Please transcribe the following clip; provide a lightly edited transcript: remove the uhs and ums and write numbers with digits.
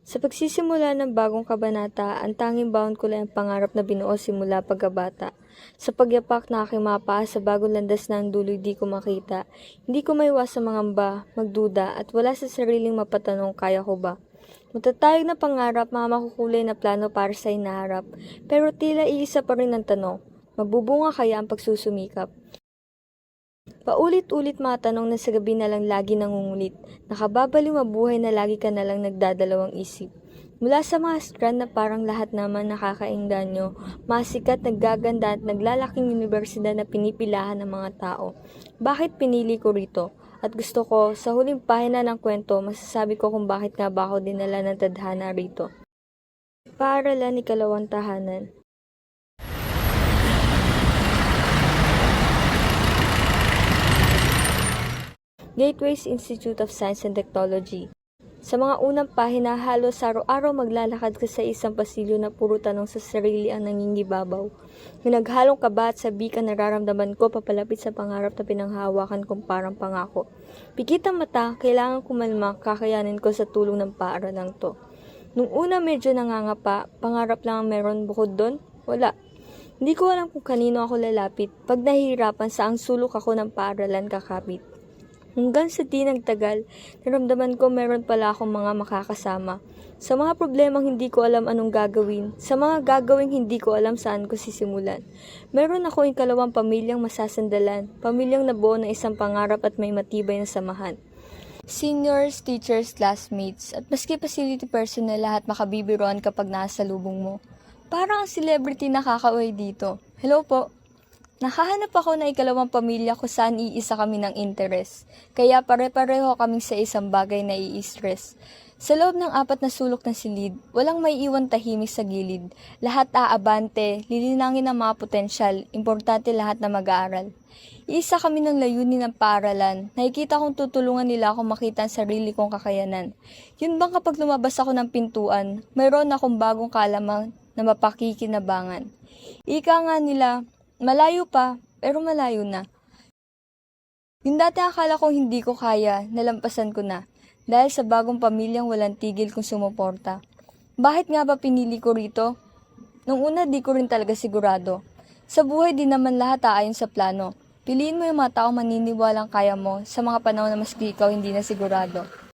Sa pagsisimula ng bagong kabanata, ang tanging baon ko lang ang pangarap na binuo simula pagkabata. Sa pagyapak na aking mapa sa bagong landas na ang duloy di ko makita, hindi ko maiwas sa mangamba, magduda at wala sa sariling mapatanong kaya ko ba. Matatayag na pangarap, mga makukulay na plano para sa inaharap, pero tila iisa pa rin ang tanong, magbubunga kaya ang pagsusumikap? Paulit-ulit mga tanong na sa gabi na lang lagi nangungulit, nakababaliw mabuhay na lagi ka na lang nagdadalawang isip. Mula sa mga strand na parang lahat naman nakakaengganyo, masikat, naggaganda at naglalaking universidad na pinipilahan ng mga tao. Bakit pinili ko rito? At gusto ko, sa huling pahina ng kwento, masasabi ko kung bakit nga ba ako dinala ng tadhana rito. Paaralan ni Kalawang Tahanan. Gateways Institute of Science and Technology. Sa mga unang pahina, halos araw-araw maglalakad ka sa isang pasilyo na puro tanong sa sarili ang nangingibabaw. Yung naghalong kaba at sabik ang nararamdaman ko papalapit sa pangarap na pinanghawakan kong parang pangako. Pikit ang mata, kailangan kumalma, kakayanin ko sa tulong ng paaralang to. Nung una medyo nangangapa, pangarap lang ang meron bukod doon? Wala. Hindi ko alam kung kanino ako lalapit. Pag nahihirapan, saang sulok ako ng paaralan kakapit. Hanggang sa di nagtagal, naramdaman ko meron pala akong mga makakasama. Sa mga problemang hindi ko alam anong gagawin, sa mga gagawing hindi ko alam saan ko sisimulan. Meron ako ikalawang pamilyang masasandalan, pamilyang nabuo ng isang pangarap at may matibay na samahan. Seniors, teachers, classmates, at maski facility personnel lahat makabibiruan kapag nasa lubong mo. Parang ang celebrity nakakauwi dito. Hello po! Nakahanap ako ng ikalawang pamilya kung saan iisa kami ng interes. Kaya pare-pareho kaming sa isang bagay na i-stress. Sa loob ng 4 na sulok ng silid, walang may iwan tahimik sa gilid. Lahat aabante, lilinangin ang mga potensyal, importante lahat na mag-aaral. Iisa kami ng layunin ng paaralan. Nakikita kong tutulungan nila ako makita ang sarili kong kakayanan. Yun bang kapag lumabas ako ng pintuan, mayroon akong bagong kaalaman na mapakikinabangan. Ika nga nila, malayo pa, pero malayo na. Yung dati akala kong hindi ko kaya, nalampasan ko na. Dahil sa bagong pamilyang walang tigil kung sumuporta. Bakit nga ba pinili ko rito? Nung una di ko rin talaga sigurado. Sa buhay di naman lahat aayon sa plano. Piliin mo yung mga taong maniniwalang kaya mo sa mga panahon na maski ikaw hindi na sigurado.